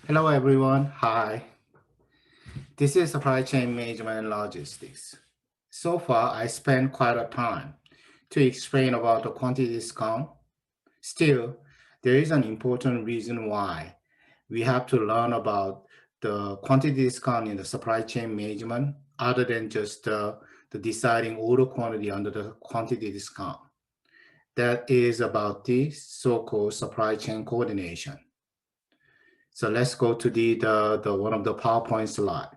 Hello everyone, hi. This is supply chain management and logistics. So far, I spent quite a time to explain about the quantity discount. Still, there is an important reason why we have to learn about the quantity discount in the supply chain management other than just the deciding order quantity under the quantity discount. That is about the so-called supply chain coordination. So let's go to the one of the PowerPoint slide.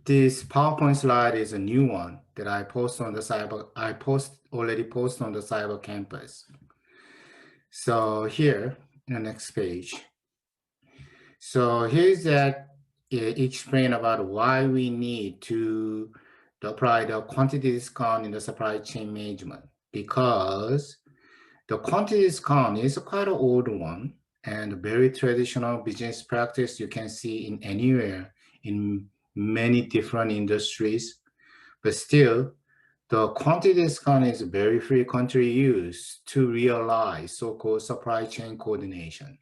This PowerPoint slide is a new one that I post on the cyber. Already post on the cyber campus. So here in the next page. So here's that explain about why we need to apply the quantity discount in the supply chain management, because the quantity discount is quite an old one and a very traditional business practice you can see in anywhere in many different industries. But still, the quantity discount is very frequently used to realize so-called supply chain coordination.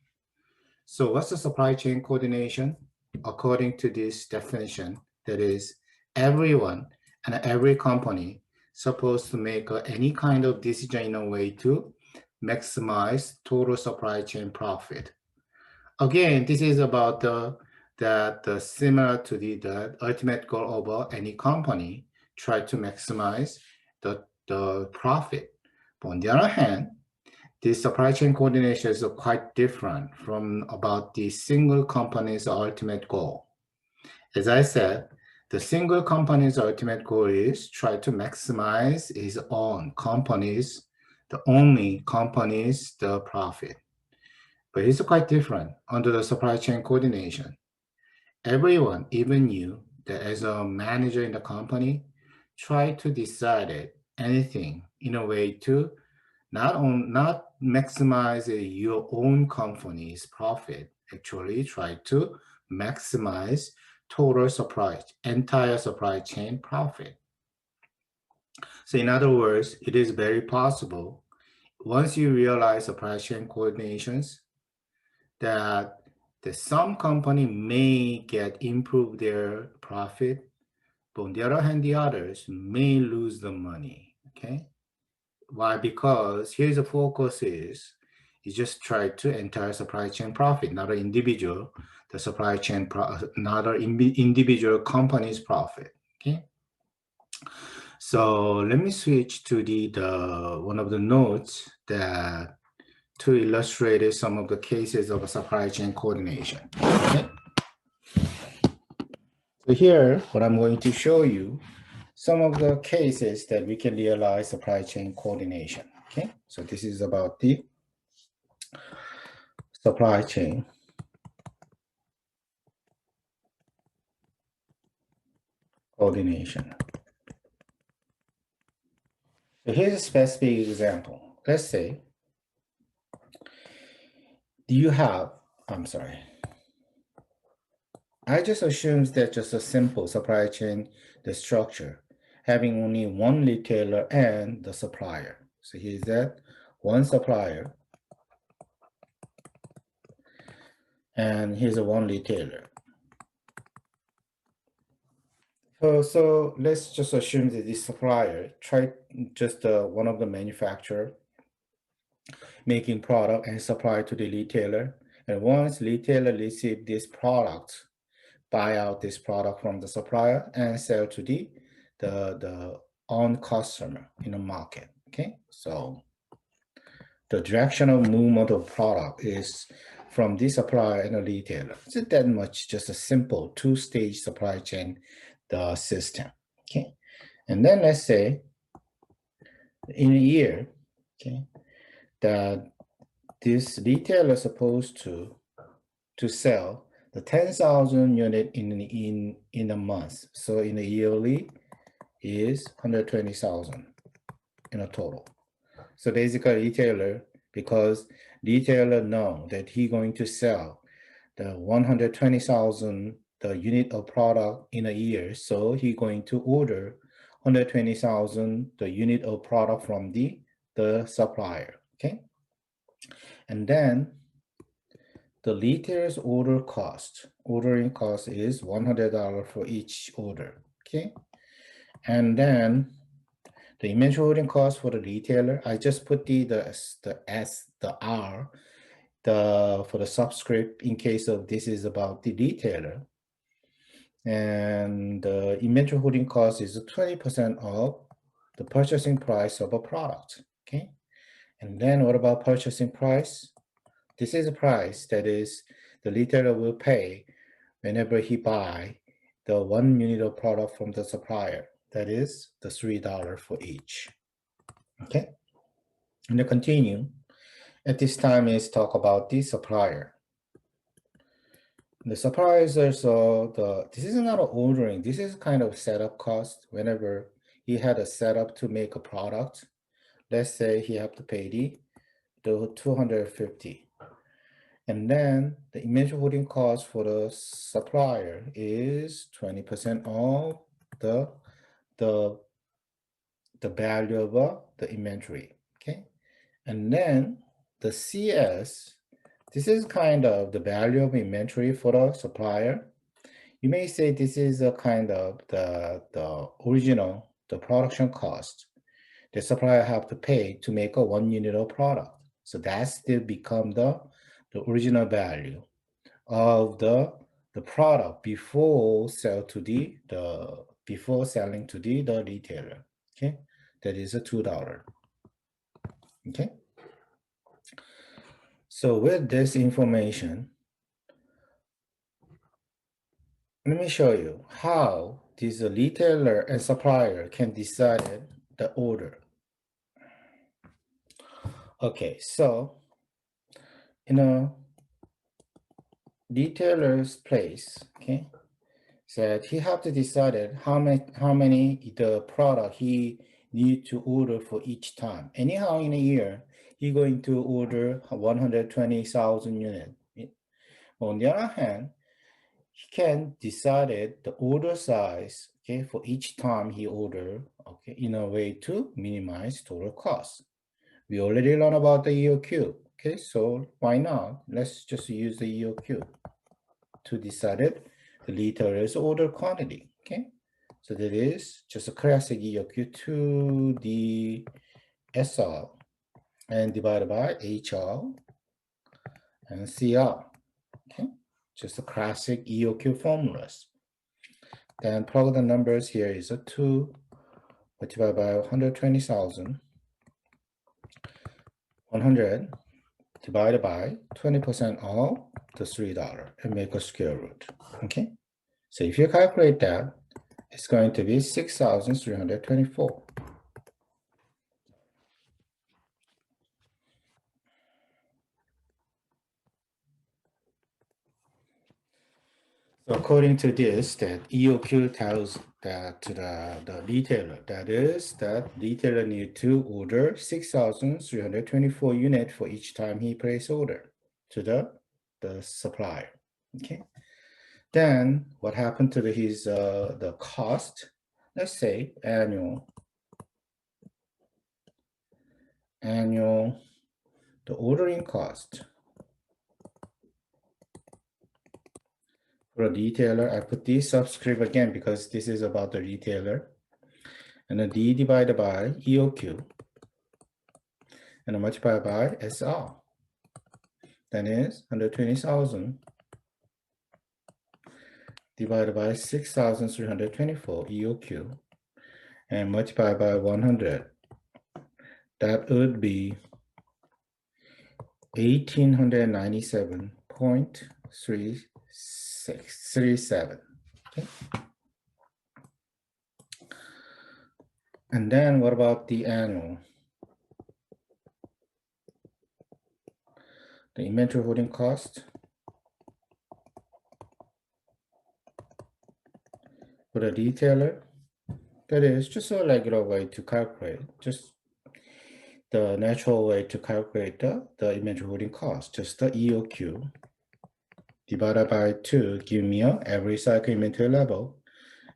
So what's the supply chain coordination? According to this definition, that is, everyone and every company supposed to make any kind of decision in a way to maximize total supply chain profit. Again, this is about similar to the ultimate goal of any company, try to maximize the profit. But on the other hand, the supply chain coordination is quite different from about the single company's ultimate goal. As I said, the single company's ultimate goal is try to maximize its own company's, the only company's the profit. But it's quite different under the supply chain coordination. Everyone, even you, that as a manager in the company, try to decide anything in a way to not maximize your own company's profit. Actually, try to maximize entire supply chain profit. So in other words, it is very possible once you realize supply chain coordinations that some company may get improve their profit, but on the other hand, the others may lose the money. Okay, why? Because here's the focus is just try to entire supply chain profit, not an individual, the supply chain, not an individual company's profit. Okay, so let me switch to the one of the notes that to illustrate some of the cases of a supply chain coordination. Okay? So here, what I'm going to show you, some of the cases that we can realize supply chain coordination. Okay, so this is about the supply chain coordination. So here's a specific example. Let's say, do you have, I'm sorry, I just assumes that just a simple supply chain, the structure, having only one retailer and the supplier. So here's that, one supplier, and here's a one retailer. So let's just assume that this supplier try just one of the manufacturer making product and supply to the retailer. And once retailer receive this product, buy out this product from the supplier and sell to the own customer in the market. Okay, so the directional movement of product is from the supplier and the retailer. It's not that much, just a simple two-stage supply chain the system. Okay, and then let's say in a year, okay, that this retailer is supposed to sell the 10,000 unit in a month. So in a yearly is 120,000 in a total. So basically retailer, because retailer know that he going to sell the 120,000 the unit of product in a year, so he going to order 120,000 the unit of product from the supplier. Okay, And then the retailer's ordering cost is $100 for each order, okay? And then the inventory holding cost for the retailer, I just put the S, the R, for the subscript in case of this is about the retailer. And the inventory holding cost is 20% of the purchasing price of a product, okay? And then what about purchasing price? This is a price that is the retailer will pay whenever he buy the 1 unit of product from the supplier. That is the $3 for each, okay? And to continue, at this time is talk about the supplier. The suppliers also, this is not ordering, this is kind of setup cost. Whenever he had a setup to make a product, let's say he have to pay the 250. And then the inventory holding cost for the supplier is 20% of the value of the inventory, okay? And then the CS, this is kind of the value of inventory for the supplier. You may say this is a kind of the original, the production cost the supplier have to pay to make a 1 unit of product. So that still become the original value of the product before selling to the retailer. Okay, that is a $2. Okay. So with this information, let me show you how this retailer and supplier can decide the order. Okay, so in a retailer's place, okay, said he have to decide how many the product he need to order for each time. Anyhow, in a year, he going to order 120,000 units. On the other hand, he can decide the order size, okay, for each time he order, okay, in a way to minimize total cost. We already learned about the EOQ, okay, so why not? Let's just use the EOQ to decide the retailer's order quantity, okay? So that is just a classic EOQ to the SR and divided by HR and CR, okay? Just a classic EOQ formulas. Then plug the numbers here is a 2 multiplied by 120,000, 100 divided by 20% of the $3 and make a square root, okay? So if you calculate that, it's going to be 6,324. So according to this, that EOQ tells that to the retailer, that is that retailer need to order 6,324 units for each time he place order to the supplier, okay? Then what happened to his the cost? Let's say annual, the ordering cost. For a retailer, I put the subscript again because this is about the retailer. And then D divided by EOQ. And then multiplied by SR. That is 120,000 divided by 6,324 EOQ. And multiplied by 100. That would be 1,897.37. Okay. And then what about the annual? The inventory holding cost for the retailer, that is just a regular way to calculate, just the natural way to calculate the inventory holding cost, just the EOQ divided by 2 give me a average cycle inventory level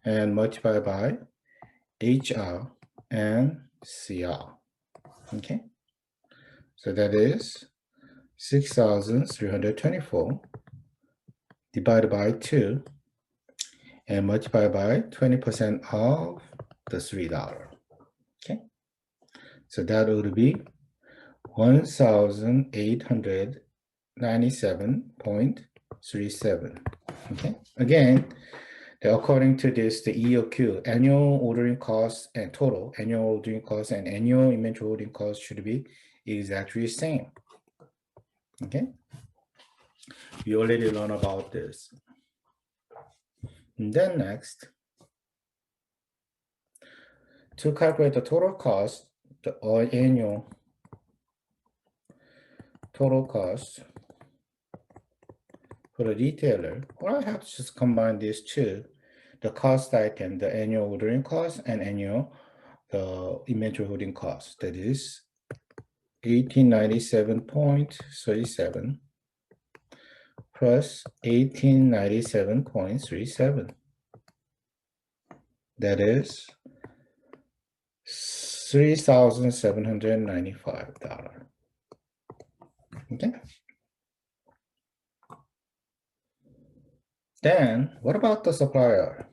and multiply by HR and CR. Okay, so that is 6,324 divided by 2 and multiply by 20% of the $3. Okay, so that would be 1,897.37. Okay, again, according to this, the EOQ, annual ordering costs and total annual ordering costs and annual inventory holding costs should be exactly the same. Okay, we already learned about this. And then next, to calculate the total cost, the annual total cost for the retailer, or I have to just combine these two, the cost item, the annual ordering cost and annual inventory holding cost. That is 1897.37 plus 1897.37. That is $3,795. Okay. Then what about the supplier?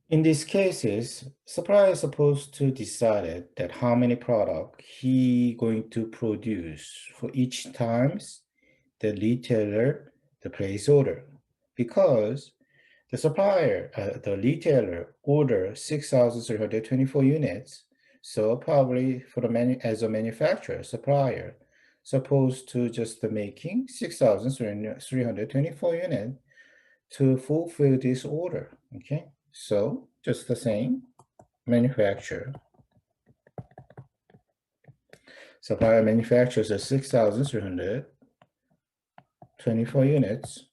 In these cases, supplier is supposed to decide that how many product he going to produce for each times the retailer the place order, because the supplier, the retailer order 6,324 units. So probably for the as a manufacturer, supplier, supposed to just making 6,324 units to fulfill this order. Okay, so just the same, manufacturer. Supplier manufactures a 6,324 units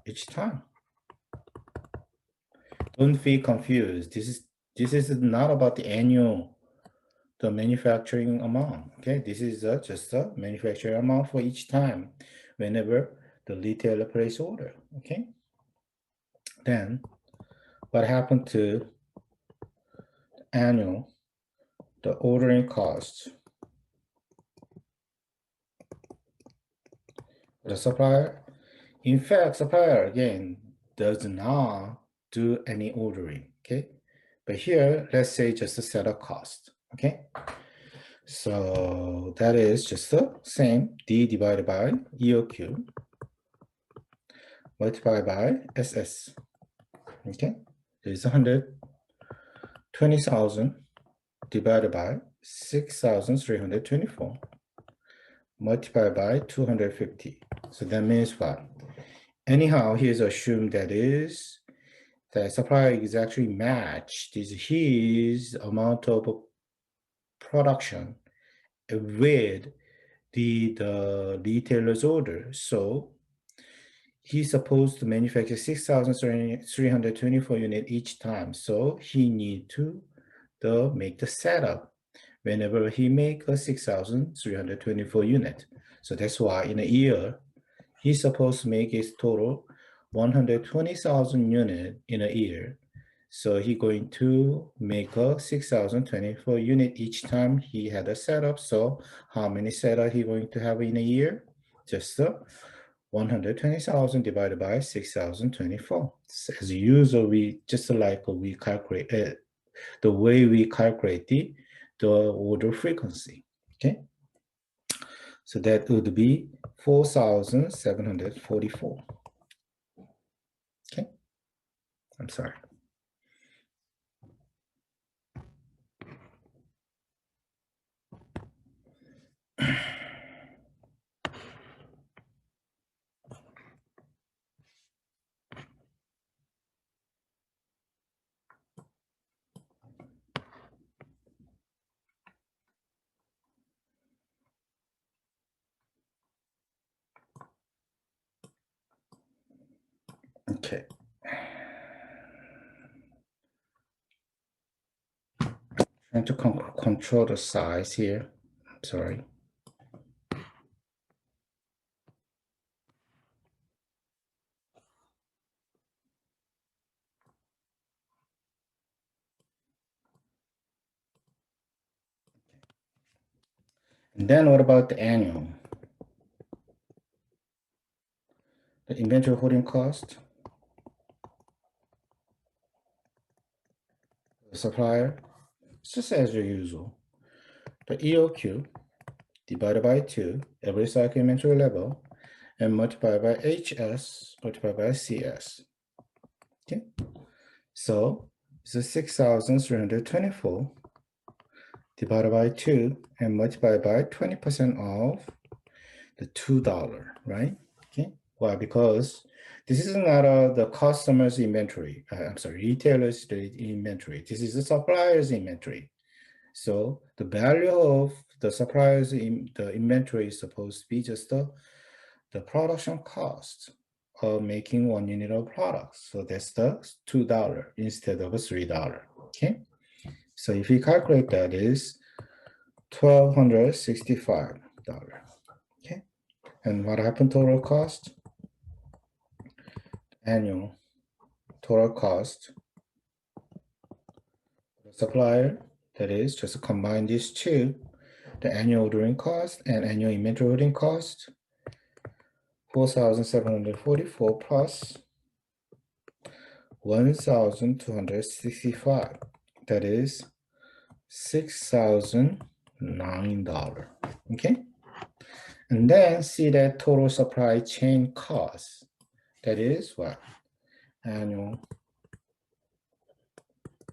each time. Don't be confused. This is not about the annual, the manufacturing amount. Okay, this is just the manufacturing amount for each time whenever the retailer place order. Okay, then what happened to annual, the ordering costs? The supplier, in fact, supplier again does not do any ordering. Okay, but here let's say just a setup cost. Okay, so that is just the same, D divided by EOQ multiplied by SS. Okay, it's 120,000 divided by 6,324 multiplied by 250. So that means what? Anyhow, here's assumed that is the supplier is actually matched is his amount of production with the retailer's order. So he's supposed to manufacture 6,324 units each time. So he need to make the setup whenever he make a 6,324 unit. So that's why in a year, he's supposed to make his total 120,000 unit in a year. So he going to make a 6,024 unit each time he had a setup. So how many setup he going to have in a year? Just 120,000 divided by 6,024. As usual, we just like we calculate the way we calculate the order frequency. Okay, so that would be 4,744. Okay, I'm sorry. Okay. Trying to control the size here. I'm sorry. And then what about the annual? The inventory holding cost, the supplier, it's just as usual. The EOQ divided by 2, every cycle inventory level, and multiplied by HS multiplied by CS. Okay, so it's 6,324 divided by 2 and multiplied by 20% of the $2, right? Okay, why? Because this is not the customer's inventory. I'm sorry, retailer's inventory. This is the supplier's inventory. So the value of the supplier's the inventory is supposed to be just the production cost of making 1 unit of products. So that's the $2 instead of $3. Okay. So if you calculate that is $1,265. Okay. And what happened total cost? Annual total cost the supplier, that is just combine these two, the annual ordering cost and annual inventory holding cost, 4,744 plus 1,265, that is $6,009. Okay, and then see that total supply chain cost, that is what? Annual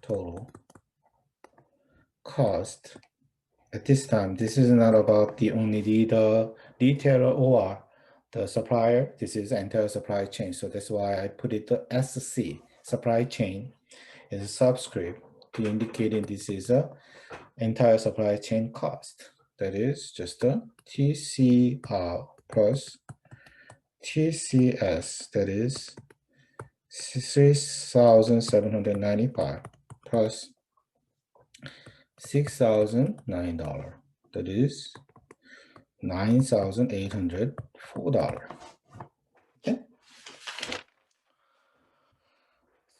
total cost. At this time, this is not about only the retailer or the supplier. This is entire supply chain. So that's why I put it the SC, supply chain, is a subscript to indicating this is a entire supply chain cost. That is just a TCR plus TCS, that is 3,795 plus $6,009, that is $9,804. Okay.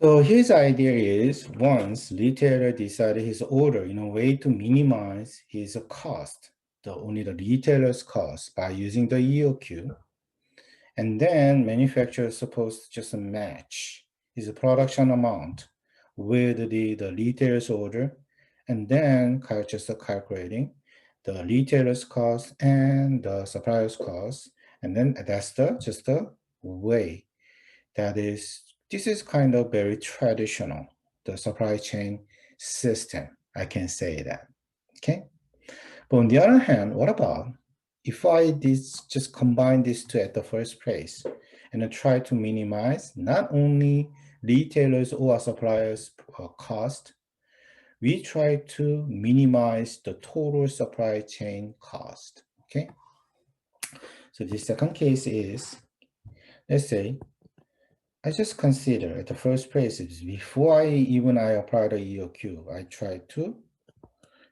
So his idea is once retailer decided his order in a way to minimize his cost, only the retailer's cost by using the EOQ, and then manufacturer is supposed to just match his production amount with the retailer's order, and then just calculating the retailer's cost and the supplier's cost, and then that's just the way this is kind of very traditional, the supply chain system, I can say that, okay? But on the other hand, what about if I just combine these two at the first place and I try to minimize not only retailers or suppliers cost, we try to minimize the total supply chain cost, okay? So the second case is, let's say, I just consider at the first place is before I apply the EOQ, I try to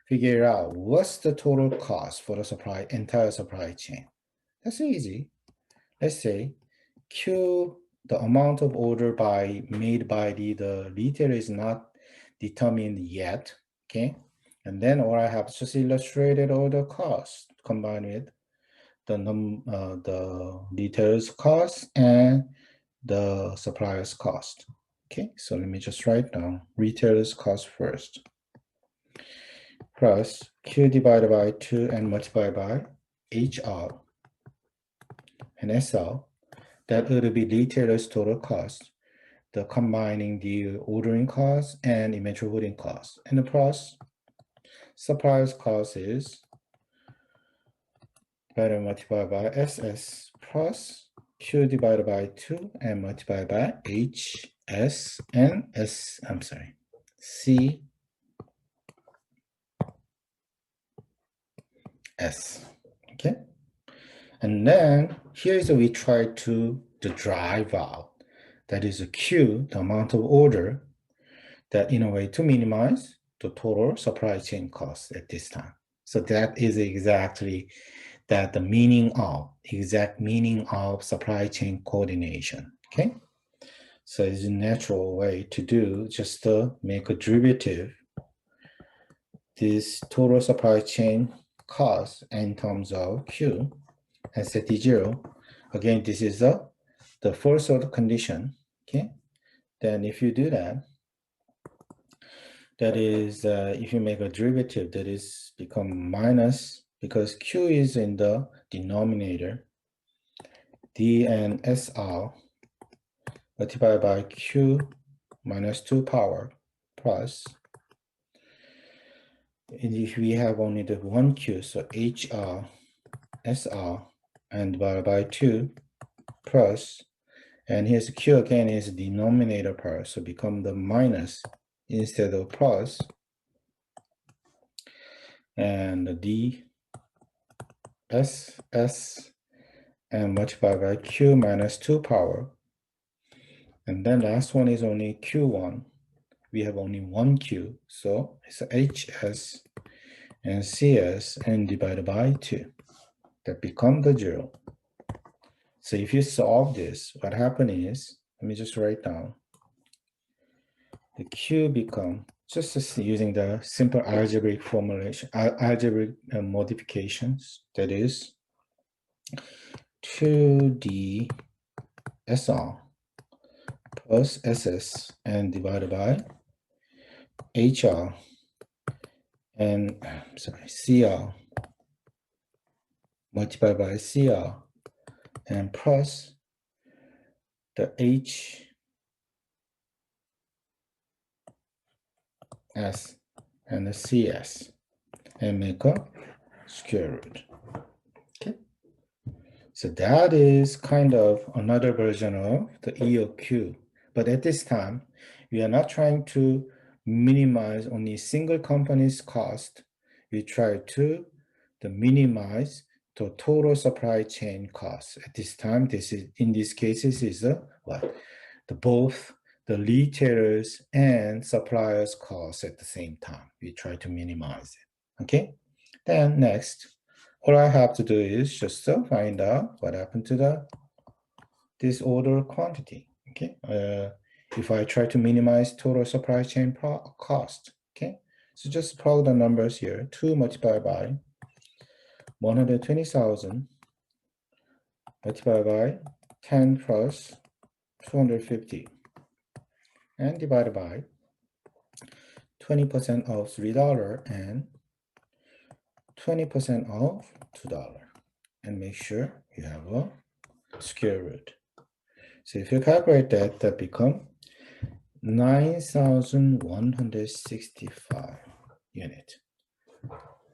figure out what's the total cost for the entire supply chain. That's easy. Let's say Q, the amount of order made by the retailer is not determined yet, okay? And then all I have just illustrated all the costs combined with the retailer's cost and the supplier's cost. Okay, so let me just write down retailer's cost first. Plus Q divided by 2 and multiplied by HR and SL. That would be retailer's total cost, the combining the ordering cost and inventory holding cost. And the plus supplier's cost is better multiplied by SS plus Q divided by 2 and multiplied by HS and CS. Okay. And then here's we try to drive out. That is a Q, the amount of order that in a way to minimize the total supply chain cost at this time. So that is exactly the exact meaning of supply chain coordination, okay? So it's a natural way to do just to make a derivative, this total supply chain cost in terms of Q and set t 0. Again, this is the first order condition. Okay. Then if you do that, that is, if you make a derivative, that is become minus, because Q is in the denominator, D and SR multiplied by Q minus 2 power plus, and if we have only the one Q, so HR SR and divided by 2 plus, and here's Q again is denominator part, so become the minus instead of plus, and the D S and multiplied by Q minus 2 power, and then last one is only Q1. We have only one Q, so it's HS and CS and divided by 2. That become the 0. So if you solve this, what happens is, let me just write down. The Q become, just using the simple algebraic formulation, algebraic modifications, that is 2D SR plus SS and divided by HR and CR multiplied by CR and plus the HS and the CS and make a square root. Okay. So that is kind of another version of the EOQ. But at this time, we are not trying to minimize only single company's cost. We try to minimize the total supply chain cost. At this time, this is, in these cases, is what? Both the retailers and suppliers cost at the same time. We try to minimize it. Okay. Then next, all I have to do is just find out what happened to this order quantity. Okay. If I try to minimize total supply chain cost. Okay. So just plug the numbers here. 2 multiplied by 120,000 multiplied by 10 plus 250 and divided by 20% of $3 and 20% of $2, and make sure you have a square root. So if you calculate that, that becomes 9,165 units.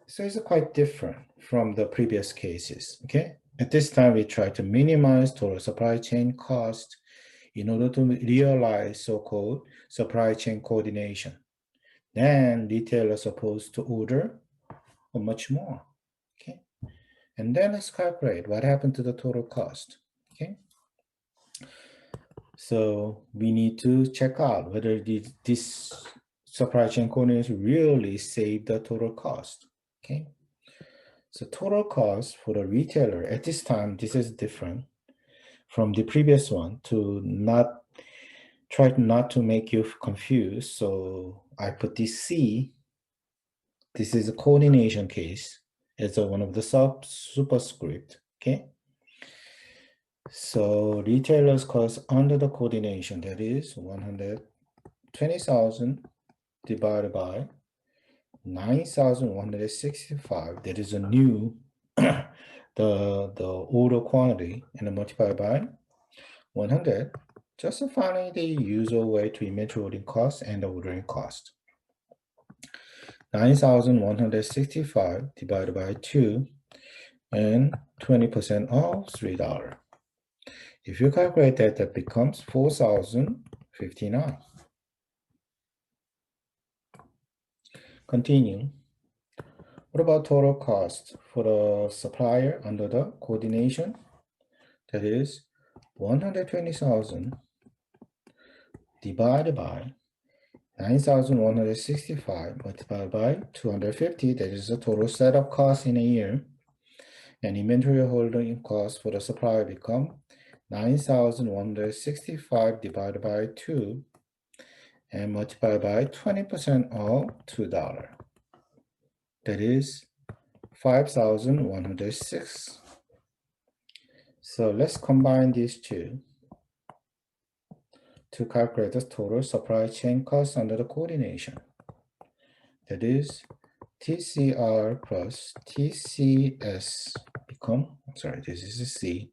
So it's quite different from the previous cases. Okay. At this time, we try to minimize total supply chain cost in order to realize so-called supply chain coordination. Then retailers are supposed to order much more. Okay. And then let's calculate what happened to the total cost. Okay. So we need to check out whether this supply chain coordination really saved the total cost. Okay. So total cost for the retailer at this time, this is different from the previous one, to try not to make you confused. So I put this C. This is a coordination case. It's one of the superscript. Okay. So retailers cost under the coordination, that is 120,000 divided by 9,165. That is a new the order quantity, and multiplied by 100. Just finding the usual way to inventory holding cost and the ordering cost. 9,165 divided by 2 and 20% of $3. If you calculate that, that becomes 4,059. Continue. What about total cost for the supplier under the coordination? That is 120,000 divided by 9,165 multiplied by 250. That is the total setup cost in a year. And inventory holding cost for the supplier become 9,165 divided by 2 and multiplied by 20% of $2. That is 5,106. So let's combine these two to calculate the total supply chain cost under the coordination. That is TCR plus TCS become, sorry, this is a C.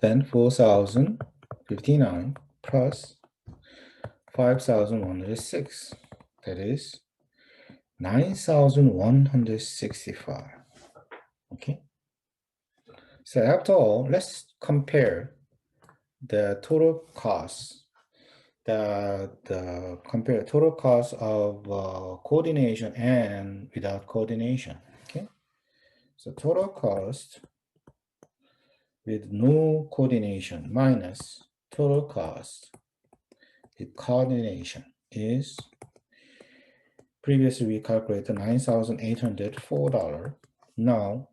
Then 4,059 plus 5,106. That is 9,165. Okay. So after all, let's compare the total cost. Compare total cost of coordination and without coordination. Okay. So total cost with no coordination minus total cost with coordination is, previously we calculated $9,804. Now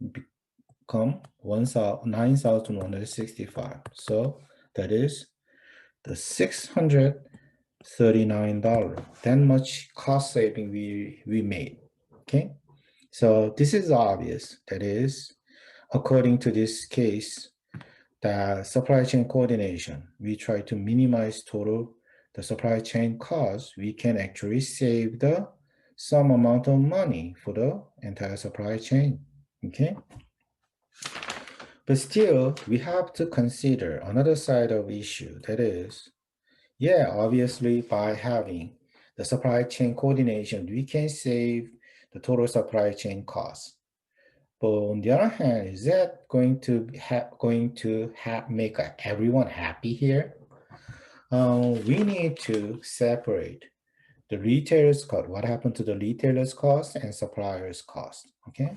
become 9,165. So that is the $639. That much cost saving we made. Okay. So this is obvious. That is, according to this case, the supply chain coordination, we try to minimize the supply chain cost. We can actually save some amount of money for the entire supply chain. Okay. But still, we have to consider another side of issue. That is, yeah, obviously by having the supply chain coordination, we can save the total supply chain cost. But on the other hand, is that going to make everyone happy here? We need to separate the retailer's cost. What happened to the retailer's cost and supplier's cost? Okay.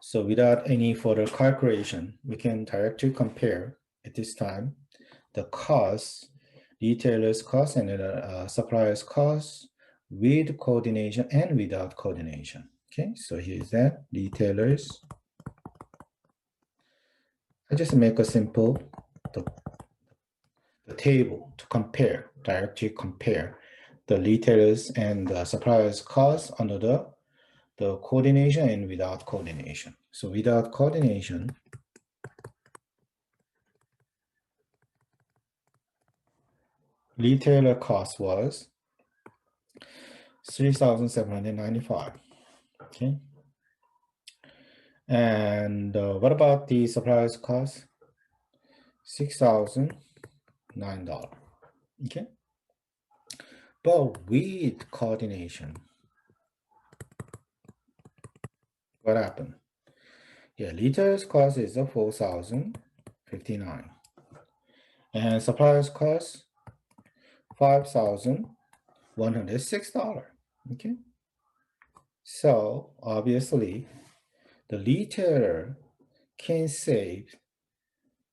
So without any further calculation, we can directly compare at this time the cost, retailer's cost and the supplier's cost with coordination and without coordination. Okay, so here's that, retailers. I just make a simple the table to compare, directly compare the retailers and the suppliers cost under the coordination and without coordination. So without coordination, retailer cost was 3,795. Okay. And what about the supplier's cost? $6,009. Okay. But with coordination, what happened? Yeah, retailer's cost is a 4,059. And supplier's cost $5,106. Okay. So obviously the retailer can save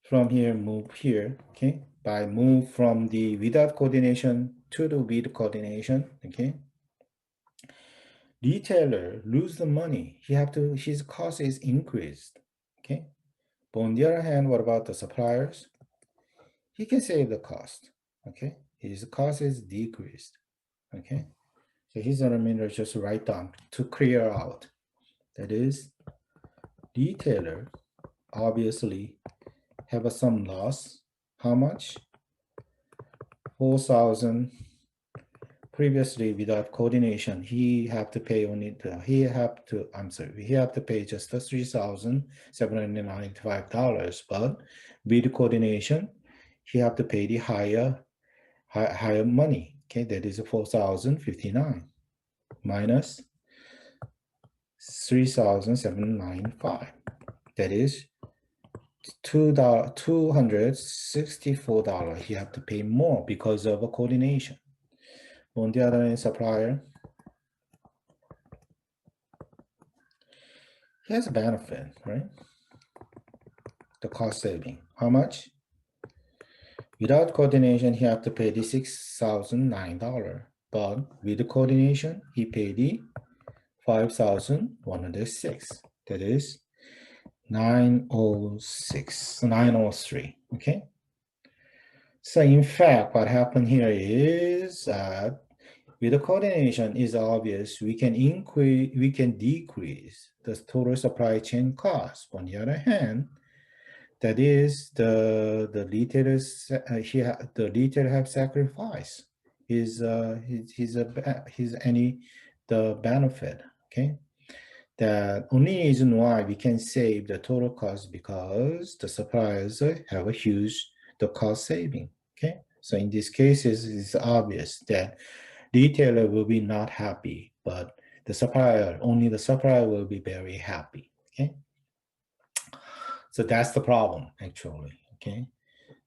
from here, move here, okay, by move from the without coordination to the with coordination, okay. Retailer lose the money. His cost is increased, okay. But on the other hand, what about the suppliers? He can save the cost, okay. His cost is decreased, okay. So here's a remainder, just write down to clear out. That is, retailer obviously have some loss. How much? 4,000. Previously, without coordination, he have to pay only he have to pay just the $3,795. But with coordination, he have to pay the higher money. Okay, that is 4,059 minus 3,795. That is $264. He have to pay more because of a coordination. On the other hand, supplier, he has a benefit, right? The cost saving. How much? Without coordination, he have to pay the $6,009. But with the coordination, he paid the 5,106. That is 903. Okay. So in fact, what happened here is With the coordination is obvious, we can decrease the total supply chain cost. On the other hand, that is the retailers the retailer have sacrificed the benefit. Okay, the only reason why we can save the total cost because the suppliers have a huge the cost saving. Okay, so in these cases, it's obvious that retailer will be not happy, but only the supplier will be very happy. Okay, so that's the problem actually. Okay,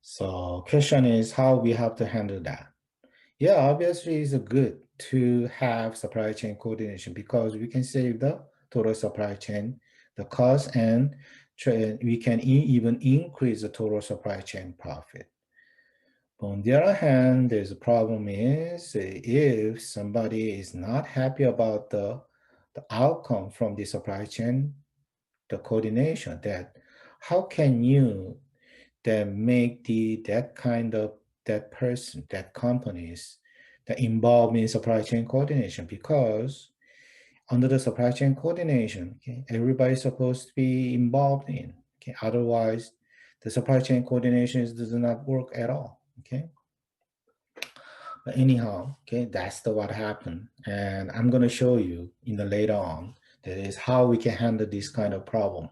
so question is how we have to handle that. Yeah, obviously it's good to have supply chain coordination because we can save the total supply chain, the cost, and we can even increase the total supply chain profit. On the other hand, there's a problem is if somebody is not happy about the outcome from the supply chain, the coordination, that how can you then make that person, that companies that involved in supply chain coordination? Because under the supply chain coordination, okay, everybody's supposed to be involved in. Okay, otherwise the supply chain coordination does not work at all. Okay. But anyhow, okay, that's what happened. And I'm going to show you in the later on that is how we can handle this kind of problem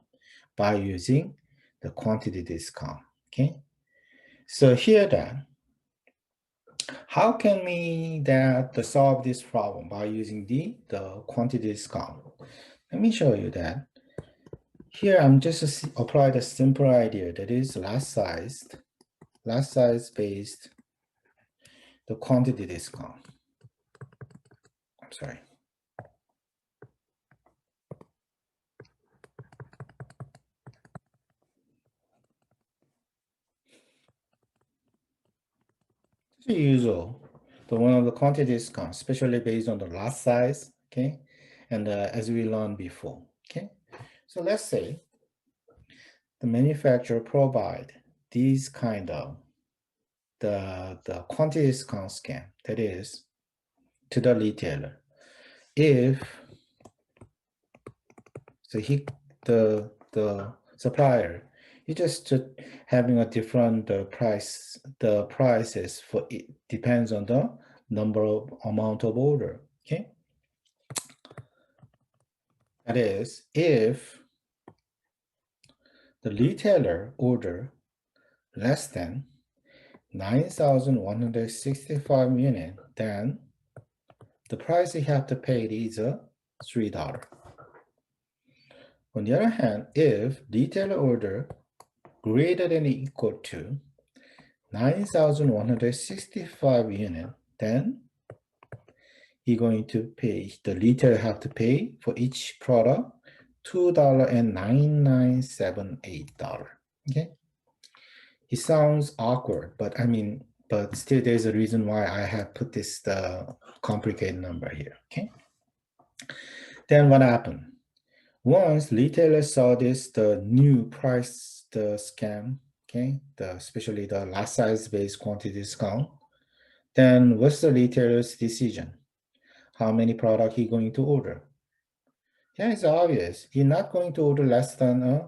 by using the quantity discount. Okay. So here then, how can we solve this problem by using the quantity discount? Let me show you that. Here I'm just apply the simple idea that is last size based the quantity discount. I'm sorry. The usual, the one of the quantity discount, especially based on the lot size, okay, and as we learned before, okay. So let's say the manufacturer provide these kind of the quantity discount scheme, that is to the retailer. If so, the supplier, he just having a different price. The prices for it depends on the number of amount of order. Okay, that is if the retailer order less than 9,165 units, then the price you have to pay is $3. On the other hand, if retailer order greater than or equal to 9,165 units, then you're going to pay, the retailer have to pay for each product $2.9978. Okay. It sounds awkward, but but still there's a reason why I have put this complicated number here. Okay. Then what happened? Once retailers saw the new price, the scam, okay, especially the last size based quantity discount, then what's the retailer's decision? How many product he going to order? Yeah, it's obvious. He's not going to order less than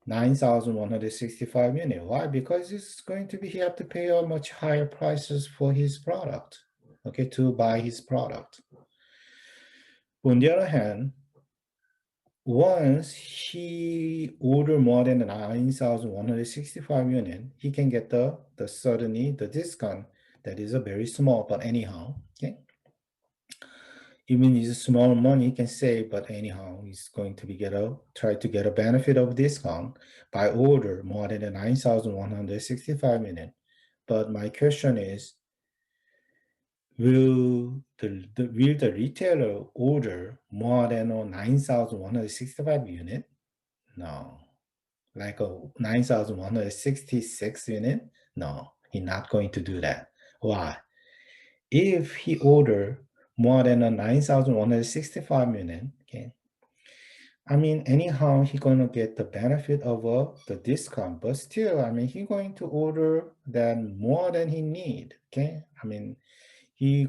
9,165 units. Why? Because it's going to be, he have to pay a much higher prices for his product, okay, to buy his product. On the other hand, once he order more than 9,165 units, he can get the certainly the discount that is a very small, but anyhow, okay. Even it's small money he can save, but anyhow, he's going to be try to get a benefit of discount by order more than 9,165 units. But my question is, will the retailer order more than 9,165 units? No. Like a 9,166 unit? No, he's not going to do that. Why? If he order more than a 9,165 unit, okay, anyhow, he's going to get the benefit of the discount, but still, he's going to order then more than he need, okay? he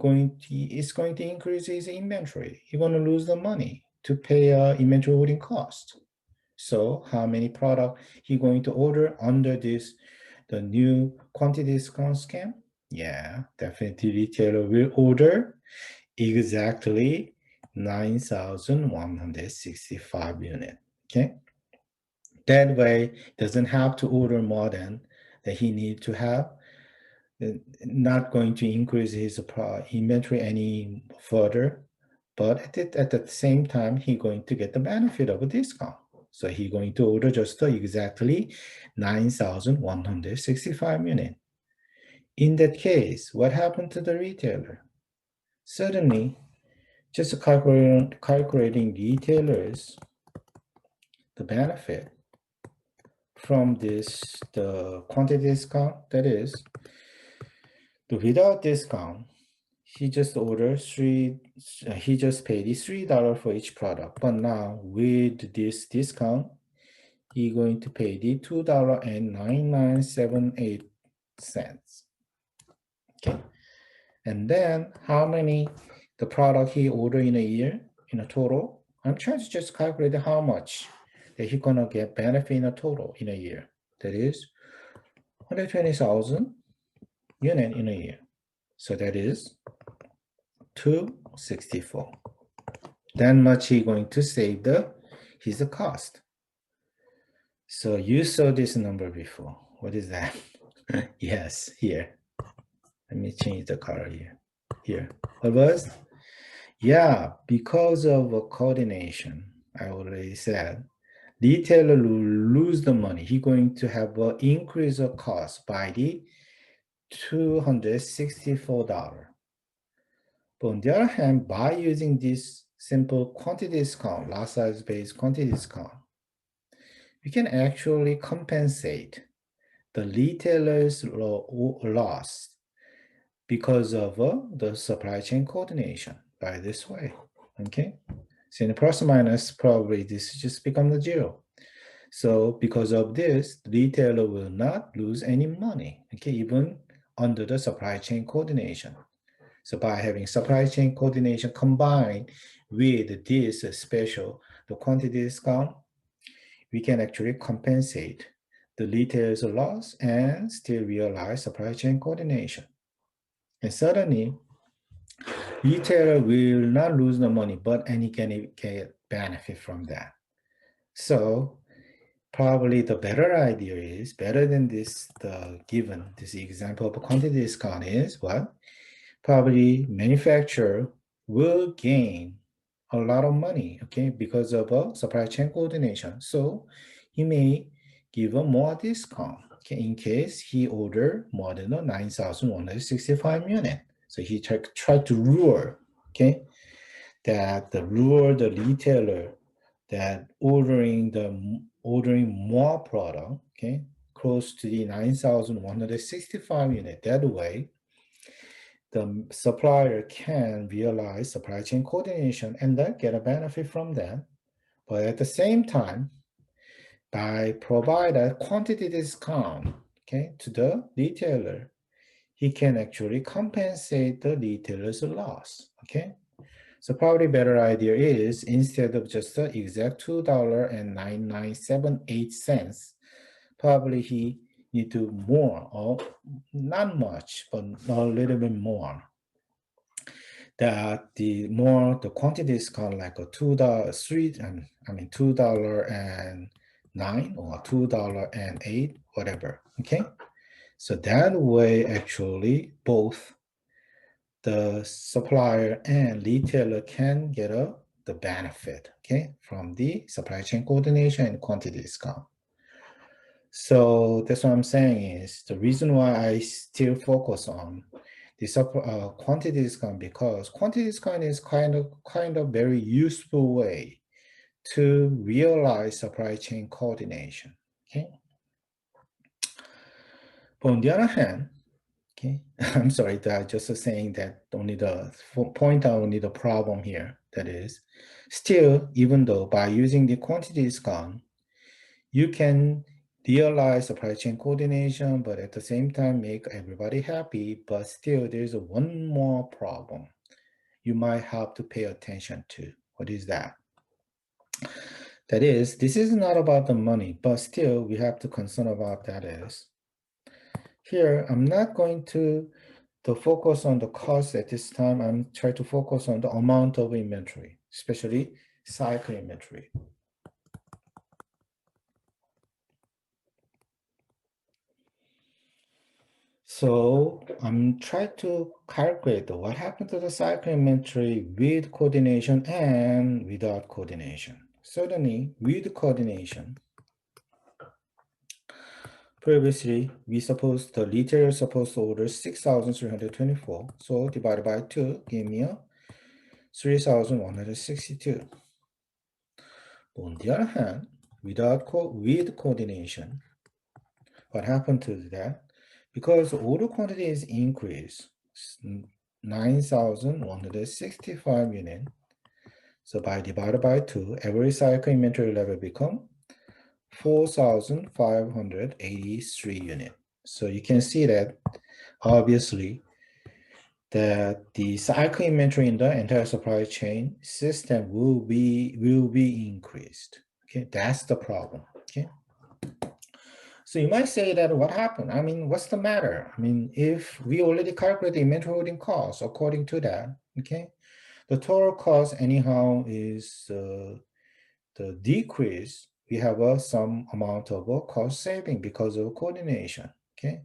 is going to increase his inventory. He's going to lose the money to pay inventory holding cost. So how many product he going to order under this, the new quantity discount scheme? Yeah, definitely retailer will order exactly 9,165 unit. Okay. That way, doesn't have to order more than that he need to have. Not going to increase his inventory any further, but at the same time, he going to get the benefit of a discount. So he going to order just exactly 9,165 unit. In that case, what happened to the retailer? Suddenly, just calculating retailers, the benefit from this, the quantity discount, that is, without discount, he just paid $3 for each product. But now with this discount, he going to pay the $2.9978. Okay. And then how many the product he ordered in a year in a total? I'm trying to just calculate how much that he gonna get benefit in a total in a year. That is 120,000 unit in a year. So that is 264. That much he going to save his cost. So you saw this number before. What is that? Yes, here. Let me change the color here. Here. What was? Yeah, because of coordination, I already said, retailer will lose the money. He going to have an increase of cost by the $264. But on the other hand, by using this simple quantity discount, lot size based quantity discount, we can actually compensate the retailer's loss because of the supply chain coordination by this way. Okay, so in the plus or minus, probably this just becomes a 0. So because of this, the retailer will not lose any money, okay, even under the supply chain coordination. So by having supply chain coordination combined with this special, the quantity discount, we can actually compensate the retailer's loss and still realize supply chain coordination. And suddenly, retailer will not lose the money, but any can get benefit from that. So probably the better idea is, better than this, this example of a quantity discount is what? Probably manufacturer will gain a lot of money, okay, because of a supply chain coordination. So he may give a more discount, okay, in case he order more than 9,165 unit. So he tried to lure, okay, lure the retailer that ordering more product, okay, close to the 9,165 unit. That way, the supplier can realize supply chain coordination and then get a benefit from that. But at the same time, by provide a quantity discount, okay, to the retailer, he can actually compensate the retailer's loss, okay? So probably better idea is, instead of just the exact $2.9978, probably he need to more, or not much, but a little bit more. That the quantity discount, like a $2.09 or $2.08, whatever. Okay, so that way actually both the supplier and retailer can get the benefit, okay, from the supply chain coordination and quantity discount. So that's what I'm saying is the reason why I still focus on the quantity discount, because quantity discount is kind of very useful way to realize supply chain coordination. Okay. But on the other hand, okay, I'm sorry that just saying that only the point out only the problem here. That is, still, even though by using the quantity discount, you can realize supply chain coordination, but at the same time make everybody happy. But still, there's one more problem you might have to pay attention to. What is that? That is, this is not about the money, but still we have to concern about that is. Here, I'm not going to focus on the cost at this time. I'm trying to focus on the amount of inventory, especially cycle inventory. So I'm trying to calculate what happened to the cycle inventory with coordination and without coordination. Certainly, with coordination, previously we supposed the retailer supposed to order 6,324. So divided by 2 give me a 3,162. On the other hand, with coordination, what happened to that? Because order quantity is increased, 9,165 units. So by divided by 2, average cycle inventory level become 4,583 units. So you can see that obviously that the cycle inventory in the entire supply chain system will be increased. Okay, that's the problem. Okay. So you might say that what happened? I mean, what's the matter? I mean, if we already calculate the inventory holding cost according to that, okay, the total cost anyhow is the decrease. We have some amount of cost saving because of coordination, okay?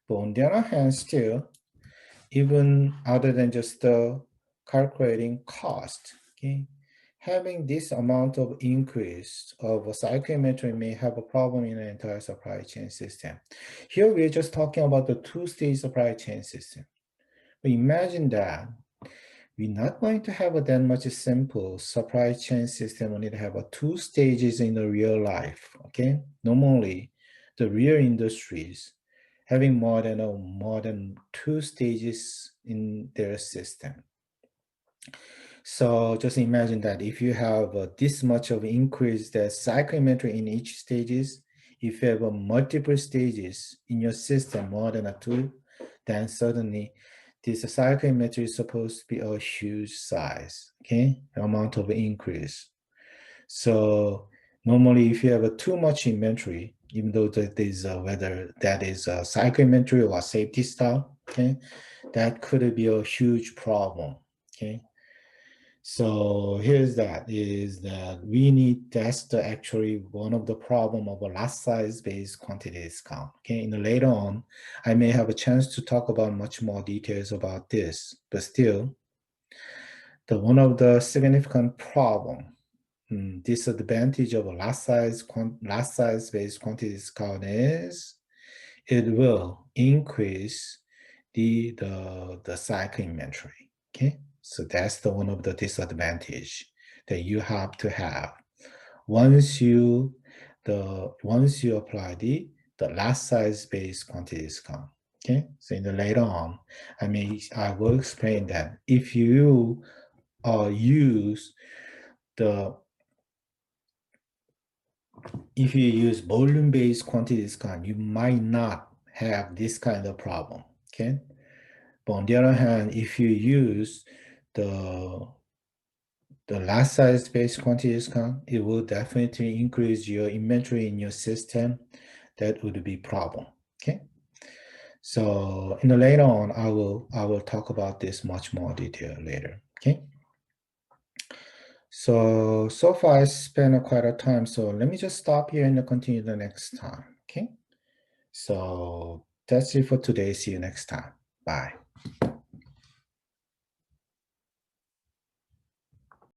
But on the other hand, still, even other than just calculating cost, okay, having this amount of increase of a cycle inventory may have a problem in the entire supply chain system. Here we're just talking about the two-stage supply chain system. But imagine that we're not going to have a that much simple supply chain system. We need to have two stages in the real life. Okay, normally the real industries having more than two stages in their system. So just imagine that if you have this much of increase the cycle inventory in each stages, if you have multiple stages in your system more than two, then suddenly this cycle inventory is supposed to be a huge size, okay, amount of increase. So normally if you have too much inventory, even though that is whether that is a cycle inventory or safety stock, okay, that could be a huge problem, okay. So here's that is that we need, that's actually one of the problem of a lot size based quantity discount. Okay, and later on, I may have a chance to talk about much more details about this, but still, the one of the significant problem, disadvantage of a lot size based quantity discount is it will increase the cycle inventory. Okay, so that's the one of the disadvantage that you have to have once you apply the last size based quantity discount. Okay, so in the later on, I will explain that if you use volume based quantity discount, you might not have this kind of problem. Okay. But on the other hand, if you use the last size based quantity discount, it will definitely increase your inventory in your system. That would be problem. Okay. So in the later on, I will talk about this much more detail later. Okay. So far I spent quite a time. So let me just stop here and continue the next time. Okay. So that's it for today. See you next time. Bye.